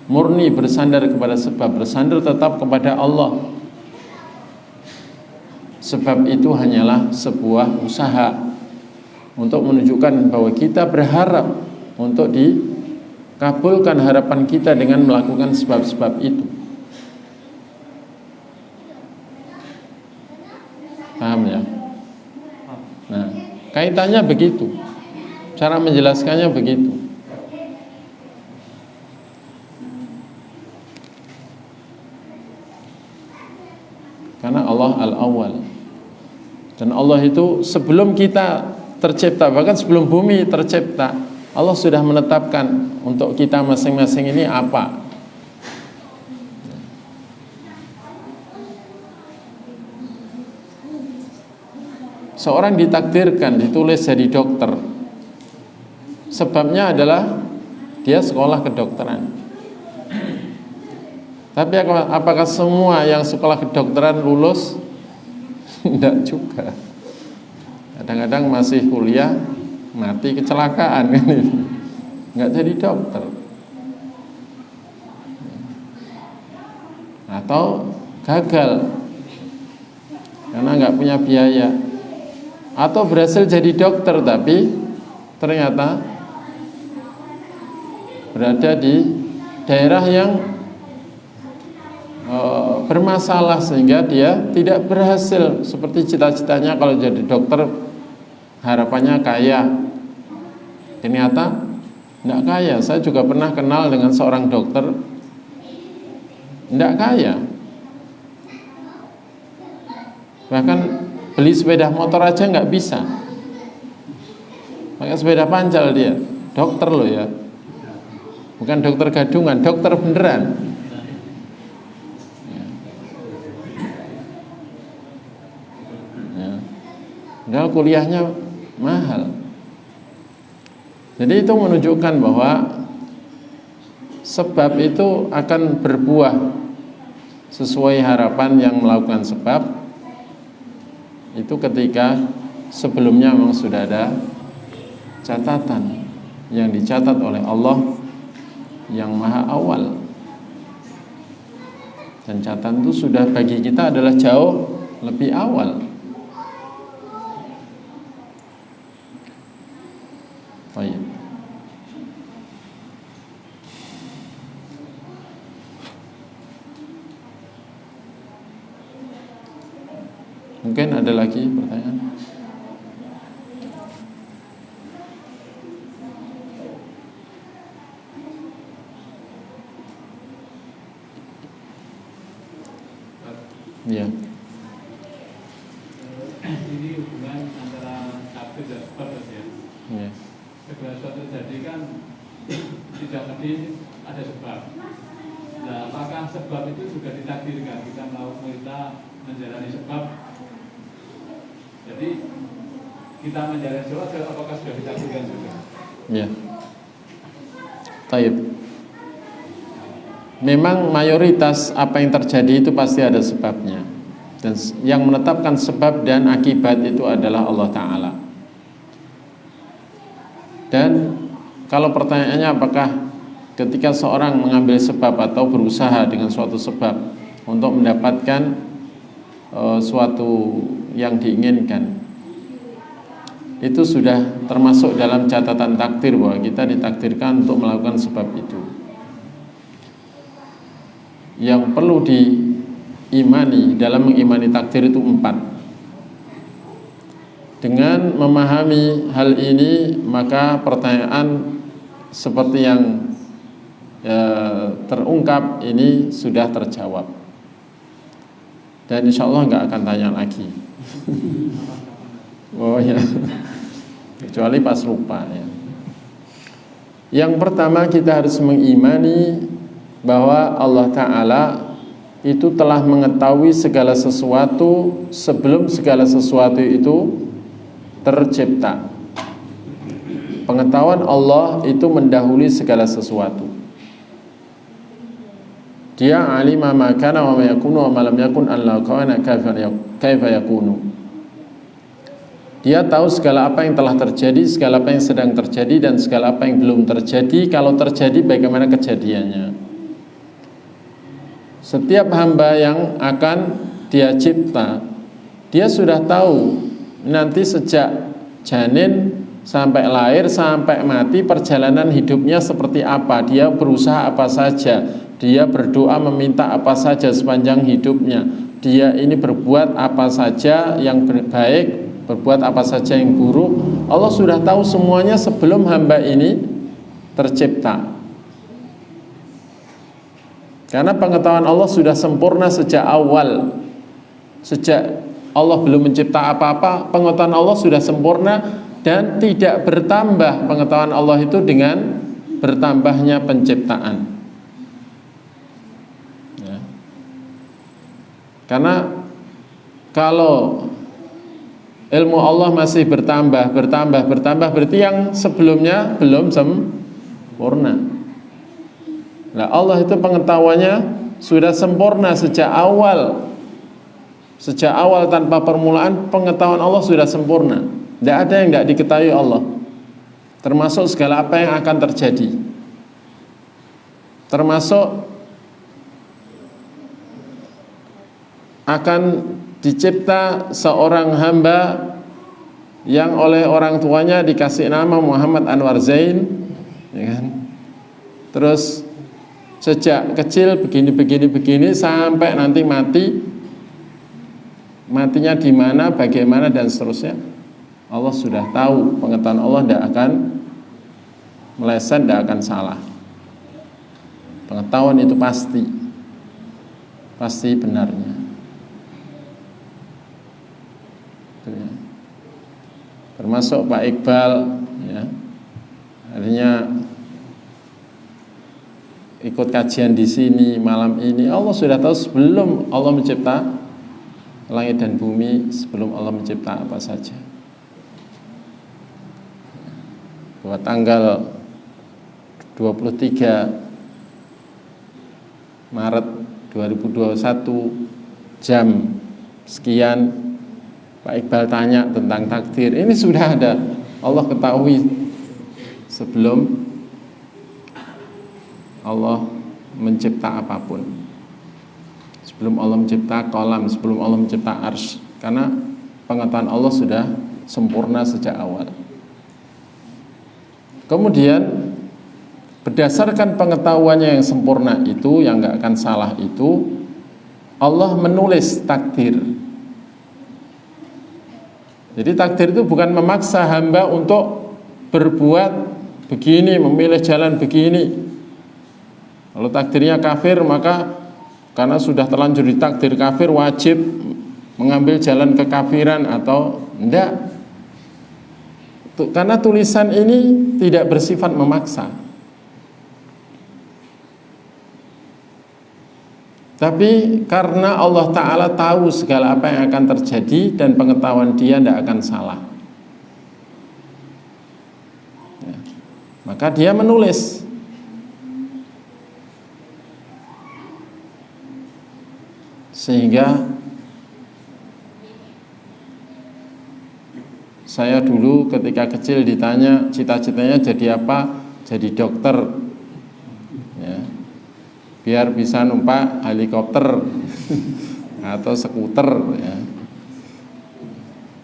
murni bersandar kepada sebab. Bersandar tetap kepada Allah. Sebab itu hanyalah sebuah usaha untuk menunjukkan bahwa kita berharap untuk dikabulkan harapan kita dengan melakukan sebab-sebab itu. Paham ya? Nah, kaitannya begitu, cara menjelaskannya begitu. Karena Allah al-awwal, dan Allah itu sebelum kita tercipta, bahkan sebelum bumi tercipta, Allah sudah menetapkan untuk kita masing-masing ini apa. Seorang ditakdirkan ditulis jadi dokter, sebabnya adalah dia sekolah kedokteran. Tapi apakah semua yang sekolah kedokteran lulus? Tidak juga. Kadang-kadang masih kuliah, mati kecelakaan kan ini, nggak jadi dokter, atau gagal karena nggak punya biaya, atau berhasil jadi dokter tapi ternyata berada di daerah yang bermasalah sehingga dia tidak berhasil seperti cita-citanya. Kalau jadi dokter harapannya kaya, ternyata tidak kaya. Saya juga pernah kenal dengan seorang dokter tidak kaya, bahkan beli sepeda motor aja nggak bisa, pakai sepeda pancal dia. Dokter loh ya, bukan dokter gadungan, dokter beneran. Padahal kuliahnya mahal. Jadi itu menunjukkan bahwa sebab itu akan berbuah sesuai harapan yang melakukan sebab itu ketika sebelumnya memang sudah ada catatan yang dicatat oleh Allah yang maha awal, dan catatan itu sudah bagi kita adalah jauh lebih awal. Baik. Mungkin ada lagi pertanyaan? Ya. Ini hubungan antara takdir dan sebab ya. Ya. Segala sesuatu terjadi kan tidak mesti ada sebab. Nah, apakah sebab itu juga ditakdirkan? Kita menjalani sebab. Jadi kita menjalani sebab, apakah sudah ditakdirkan juga? Ya. Taib. Memang mayoritas apa yang terjadi itu pasti ada sebabnya. Dan yang menetapkan sebab dan akibat itu adalah Allah Ta'ala. Dan kalau pertanyaannya apakah ketika seorang mengambil sebab atau berusaha dengan suatu sebab untuk mendapatkan suatu yang diinginkan, itu sudah termasuk dalam catatan takdir bahwa kita ditakdirkan untuk melakukan sebab itu. Yang perlu diimani dalam mengimani takdir itu 4. Dengan memahami hal ini, maka pertanyaan seperti yang terungkap ini sudah terjawab. Dan insya Allah nggak akan tanya lagi. Oh ya, kecuali pas lupa ya. Yang pertama, kita harus mengimani bahwa Allah Ta'ala itu telah mengetahui segala sesuatu sebelum segala sesuatu itu tercipta. Pengetahuan Allah itu mendahului segala sesuatu. Dia alima ma kana wa ma yakunu wa ma lam yakun an la kana kaifa yakunu. Dia tahu segala apa yang telah terjadi, segala apa yang sedang terjadi, dan segala apa yang belum terjadi. Kalau terjadi, bagaimana kejadiannya. Setiap hamba yang akan Dia cipta, Dia sudah tahu nanti sejak janin sampai lahir sampai mati perjalanan hidupnya seperti apa. Dia berusaha apa saja, dia berdoa meminta apa saja sepanjang hidupnya. Dia ini berbuat apa saja yang baik, berbuat apa saja yang buruk. Allah sudah tahu semuanya sebelum hamba ini tercipta. Karena pengetahuan Allah sudah sempurna sejak awal. Sejak Allah belum mencipta apa-apa, pengetahuan Allah sudah sempurna dan tidak bertambah pengetahuan Allah itu dengan bertambahnya penciptaan. Ya. Karena kalau ilmu Allah masih bertambah, berarti yang sebelumnya belum sempurna. Nah, Allah itu pengetahuannya sudah sempurna sejak awal. Sejak awal tanpa permulaan pengetahuan Allah sudah sempurna. Tidak ada yang tidak diketahui Allah. Termasuk segala apa yang akan terjadi. Termasuk akan dicipta seorang hamba yang oleh orang tuanya dikasih nama Muhammad Anwar Zain, ya kan? Terus sejak kecil begini sampai nanti matinya di mana, bagaimana dan seterusnya. Allah sudah tahu, pengetahuan Allah tidak akan meleset, tidak akan salah. Pengetahuan itu pasti benarnya. Termasuk Pak Iqbal, ya, artinya ikut kajian di sini malam ini. Allah sudah tahu sebelum Allah mencipta langit dan bumi, sebelum Allah mencipta apa saja. Bahwa tanggal 23 Maret 2021 jam sekian Pak Iqbal tanya tentang takdir. Ini sudah ada, Allah ketahui sebelum Allah mencipta apapun. Sebelum Allah mencipta kolam, sebelum Allah mencipta arsy. Karena pengetahuan Allah sudah sempurna sejak awal. Kemudian berdasarkan pengetahuannya yang sempurna itu, yang gak akan salah itu, Allah menulis takdir. Jadi takdir itu bukan memaksa hamba untuk berbuat begini, memilih jalan begini. Kalau takdirnya kafir, maka karena sudah terlanjur ditakdir kafir, wajib mengambil jalan kekafiran atau enggak. Karena tulisan ini tidak bersifat memaksa. Tapi karena Allah Ta'ala tahu segala apa yang akan terjadi dan pengetahuan Dia tidak akan salah, ya, maka Dia menulis. Sehingga saya dulu ketika kecil ditanya cita-citanya jadi apa, jadi dokter ya, biar bisa numpak helikopter atau skuter ya.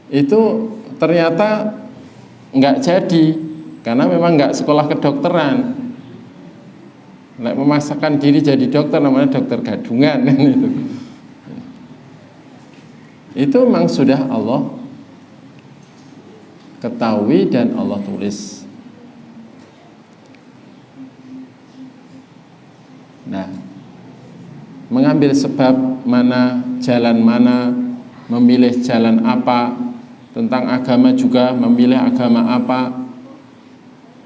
Itu ternyata nggak jadi karena memang nggak sekolah kedokteran. Nek memaksakan diri jadi dokter namanya dokter gadungan itu. Itu memang sudah Allah ketahui dan Allah tulis. Nah, mengambil sebab mana, jalan mana, memilih jalan apa, tentang agama juga memilih agama apa,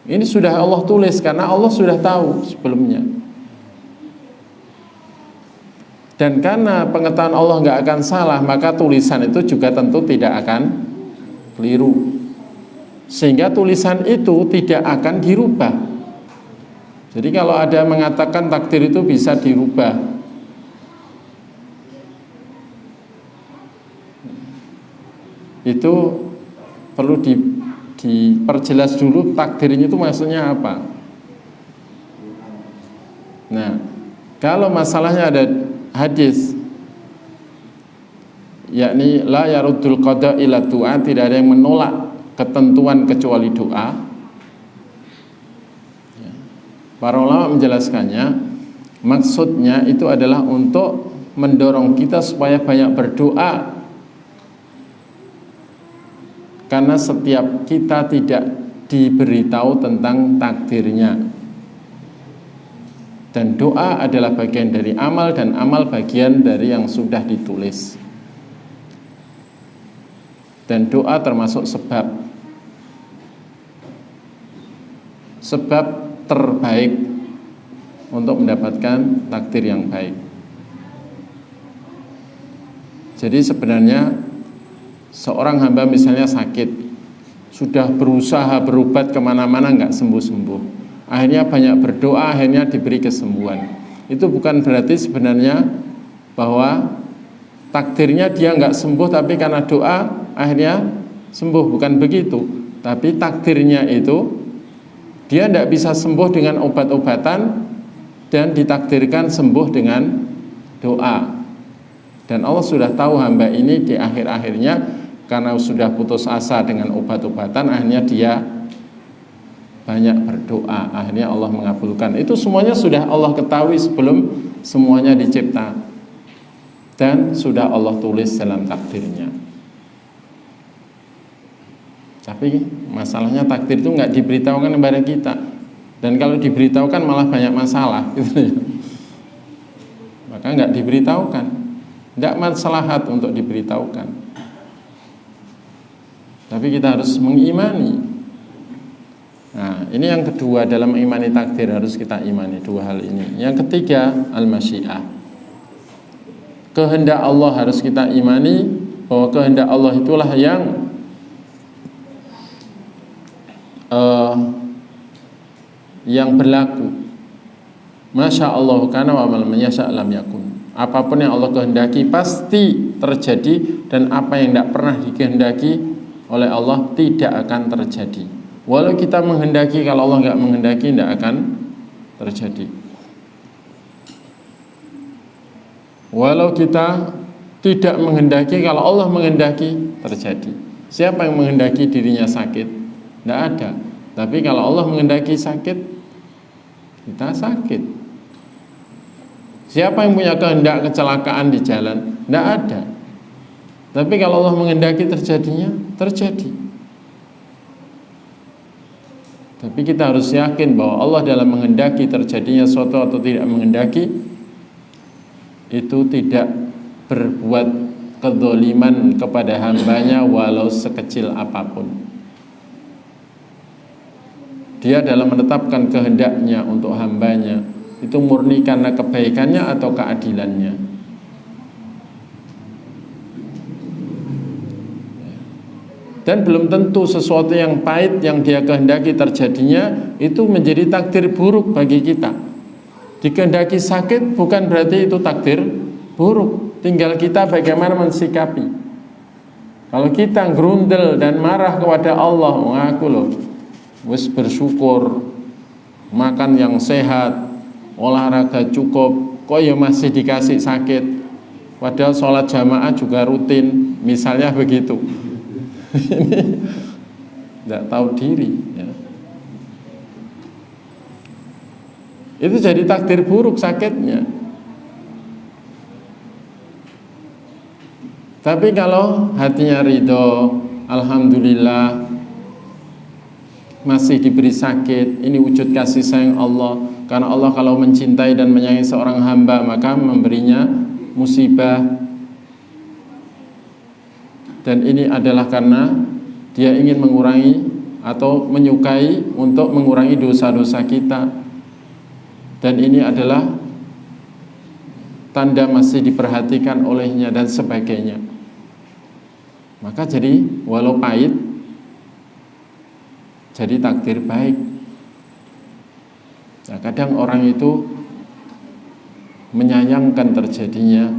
ini sudah Allah tulis karena Allah sudah tahu sebelumnya. Dan karena pengetahuan Allah nggak akan salah, maka tulisan itu juga tentu tidak akan keliru. Sehingga tulisan itu tidak akan dirubah. Jadi kalau ada mengatakan takdir itu bisa dirubah, itu perlu diperjelas dulu takdirnya itu maksudnya apa. Nah, kalau masalahnya ada hadis, yakni la yaruddul qada ila du'a, tidak ada yang menolak ketentuan kecuali doa. Para ulama menjelaskannya, maksudnya itu adalah untuk mendorong kita supaya banyak berdoa. Karena setiap kita tidak diberitahu tentang takdirnya. Dan doa adalah bagian dari amal, dan amal bagian dari yang sudah ditulis. Dan doa termasuk sebab terbaik untuk mendapatkan takdir yang baik. Jadi sebenarnya seorang hamba misalnya sakit, sudah berusaha berobat kemana-mana nggak sembuh-sembuh, akhirnya banyak berdoa, akhirnya diberi kesembuhan. Itu bukan berarti sebenarnya bahwa takdirnya dia nggak sembuh, tapi karena doa akhirnya sembuh, bukan begitu. Tapi takdirnya itu dia tidak bisa sembuh dengan obat-obatan, dan ditakdirkan sembuh dengan doa. Dan Allah sudah tahu hamba ini di akhir-akhirnya, karena sudah putus asa dengan obat-obatan, akhirnya dia banyak berdoa, akhirnya Allah mengabulkan. Itu semuanya sudah Allah ketahui sebelum semuanya dicipta, dan sudah Allah tulis dalam takdirnya. Tapi masalahnya takdir itu nggak diberitahukan kepada kita, dan kalau diberitahukan malah banyak masalah gitu ya. Maka nggak diberitahukan, nggak maslahat untuk diberitahukan. Tapi kita harus mengimani. Nah, ini yang kedua dalam mengimani takdir, harus kita imani dua hal ini. Yang ketiga, al-masyiah. Kehendak Allah harus kita imani, bahwa kehendak Allah itulah yang berlaku. Masya Allah kana wa man yasha lam yakun. Apapun yang Allah kehendaki pasti terjadi, dan apa yang tidak pernah dikehendaki oleh Allah tidak akan terjadi. Walau kita menghendaki, kalau Allah nggak menghendaki tidak akan terjadi. Walau kita tidak menghendaki, kalau Allah menghendaki terjadi. Siapa yang menghendaki dirinya sakit? Tidak ada. Tapi kalau Allah menghendaki sakit, kita sakit. Siapa yang punya kehendak kecelakaan di jalan? Tidak ada. Tapi kalau Allah menghendaki terjadinya, terjadi. Tapi kita harus yakin bahwa Allah dalam menghendaki terjadinya suatu atau tidak menghendaki, itu tidak berbuat kezaliman kepada hambanya walau sekecil apapun. Dia dalam menetapkan kehendaknya untuk hambanya itu murni karena kebaikannya atau keadilannya. Dan belum tentu sesuatu yang pahit yang dia kehendaki terjadinya itu menjadi takdir buruk bagi kita. Dikehendaki sakit bukan berarti itu takdir buruk. tinggal kita bagaimana mensikapi. Kalau kita gerundel dan marah kepada Allah, mengaku loh, wis bersyukur, makan yang sehat, olahraga cukup, kok ya masih dikasih sakit, padahal sholat jamaah juga rutin, misalnya begitu. Ini tidak tahu diri ya. Itu jadi takdir buruk sakitnya. Tapi kalau hatinya ridho, alhamdulillah masih diberi sakit, ini wujud kasih sayang Allah. Karena Allah kalau mencintai dan menyayangi seorang hamba, maka memberinya musibah. Dan ini adalah karena dia ingin mengurangi atau menyukai untuk mengurangi dosa-dosa kita. Dan ini adalah tanda masih diperhatikan olehnya dan sebagainya. Maka jadi walau pahit, jadi takdir baik. Nah, kadang orang itu menyayangkan terjadinya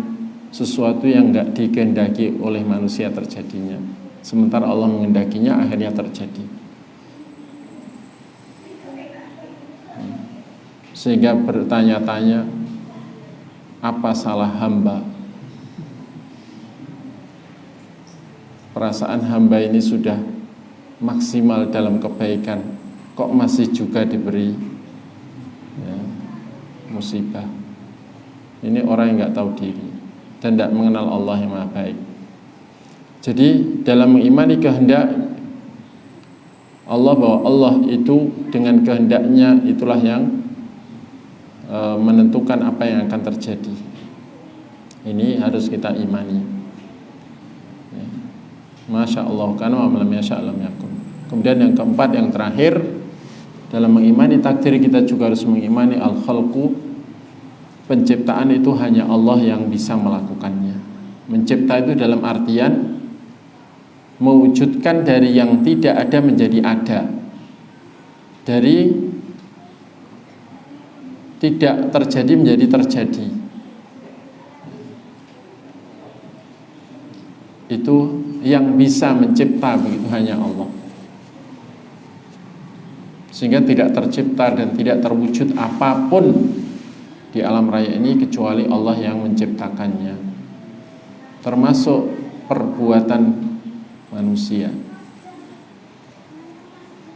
sesuatu yang enggak dikehendaki oleh manusia terjadinya, sementara Allah mengendakinya akhirnya terjadi. Sehingga bertanya-tanya, apa salah hamba? Perasaan hamba ini sudah maksimal dalam kebaikan, kok masih juga diberi ya, musibah. Ini orang yang nggak tahu diri dan tidak mengenal Allah yang Maha Baik. Jadi dalam mengimani kehendak Allah, bahwa Allah itu dengan kehendaknya itulah yang menentukan apa yang akan terjadi. Ini harus kita imani. Masya Allah, karena wa lam yasha' lam yakun. Kemudian yang keempat, yang terakhir, dalam mengimani takdir kita juga harus mengimani al-khalqu. Penciptaan itu hanya Allah yang bisa melakukannya. Mencipta itu dalam artian mewujudkan dari yang tidak ada menjadi ada, dari tidak terjadi menjadi terjadi. Itu yang bisa mencipta, begitu hanya Allah. Sehingga tidak tercipta dan tidak terwujud apapun di alam raya ini kecuali Allah yang menciptakannya, termasuk perbuatan manusia.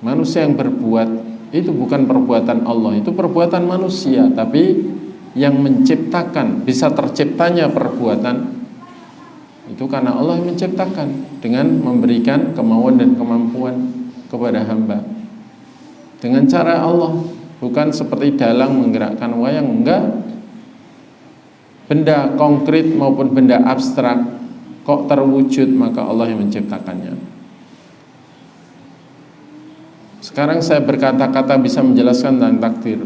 Manusia yang berbuat itu bukan perbuatan Allah, itu perbuatan manusia. Tapi yang menciptakan, bisa terciptanya perbuatan itu karena Allah yang menciptakan dengan memberikan kemauan dan kemampuan kepada hamba dengan cara Allah, bukan seperti dalang menggerakkan wayang, enggak. Benda konkret maupun benda abstrak kok terwujud, maka Allah yang menciptakannya. Sekarang saya berkata-kata bisa menjelaskan tentang takdir.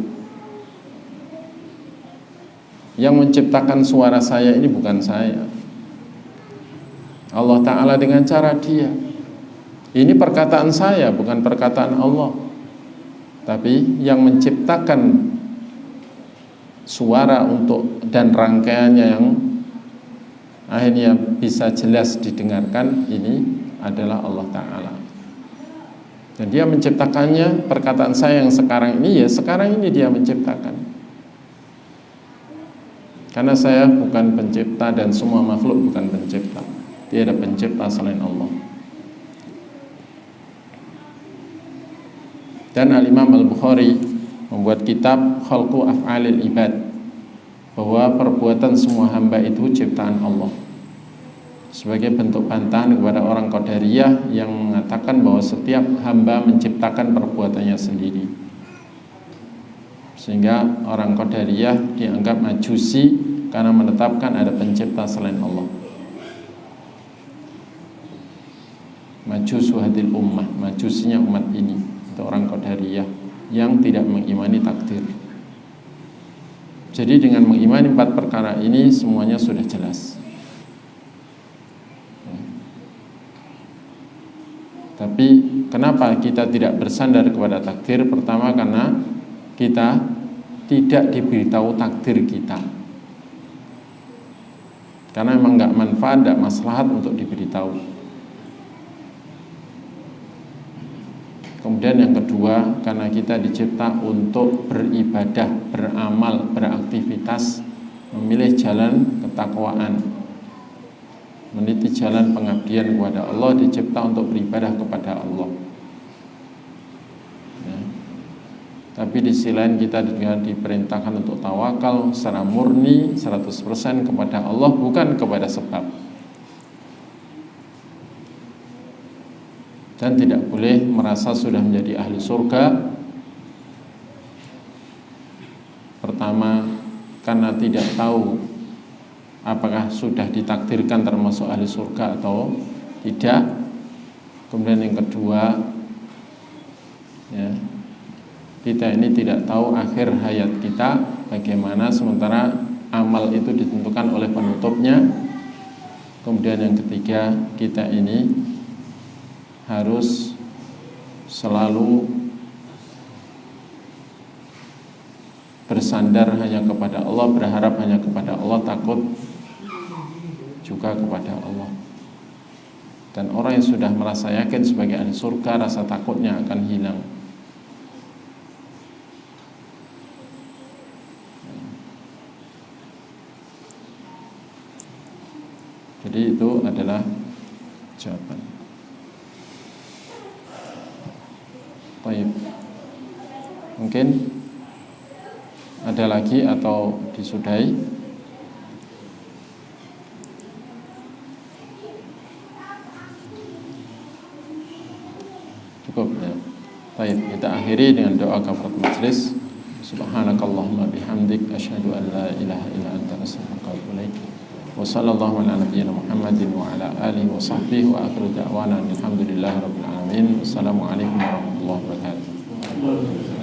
Yang menciptakan suara saya ini bukan saya, Allah Ta'ala dengan cara Dia. Ini perkataan saya, bukan perkataan Allah. Tapi yang menciptakan suara untuk dan rangkaiannya yang akhirnya bisa jelas didengarkan, ini adalah Allah Ta'ala. Dan Dia menciptakannya. Perkataan saya yang sekarang ini, ya sekarang ini Dia menciptakan. Karena saya bukan pencipta dan semua makhluk bukan pencipta. Tiada pencipta selain Allah. Dan Al-Imam Al-Bukhari membuat kitab Khalqu Af'alil Ibad, bahwa perbuatan semua hamba itu ciptaan Allah, sebagai bentuk bantahan kepada orang Qadariyah yang mengatakan bahwa setiap hamba menciptakan perbuatannya sendiri. Sehingga orang Qadariyah dianggap majusi karena menetapkan ada pencipta selain Allah. Majusu hadil ummah, majusinya umat ini, itu orang Qadariyah yang tidak mengimani takdir. Jadi dengan mengimani 4 perkara ini semuanya sudah jelas. Tapi kenapa kita tidak bersandar kepada takdir? Pertama, karena kita tidak diberitahu takdir kita. karena memang nggak manfaat, nggak maslahat untuk diberitahu. Kemudian yang kedua, karena kita dicipta untuk beribadah, beramal, beraktivitas, memilih jalan ketakwaan, meniti jalan pengabdian kepada Allah, dicipta untuk beribadah kepada Allah. Ya. Tapi di sisi lain kita juga diperintahkan untuk tawakal secara murni 100% kepada Allah, bukan kepada sebab. Dan tidak boleh merasa sudah menjadi ahli surga. Pertama, karena tidak tahu apakah sudah ditakdirkan termasuk ahli surga atau tidak. Kemudian yang kedua, ya, kita ini tidak tahu akhir hayat kita bagaimana, sementara amal itu ditentukan oleh penutupnya. Kemudian yang ketiga, kita ini harus selalu bersandar hanya kepada Allah, berharap hanya kepada Allah, takut juga kepada Allah. Dan orang yang sudah merasa yakin sebagai ahli surga, rasa takutnya akan hilang. Jadi itu adalah jawaban. Baik. Mungkin ada lagi atau disudahi? Cukup ya. Baik, kita akhiri dengan doa kafaratul majelis. Subhanakallahumma bihamdik asyhadu an la ilaha illa anta astaghfiruka wa atubu ilaik. Wa sallallahu ala nabiyyina Muhammadin wa ala alihi wa sahbihi wa akhiru da'wana alhamdulillahi rabbil alamin. Wassalamualaikum warahmatullahi wabarakatuh.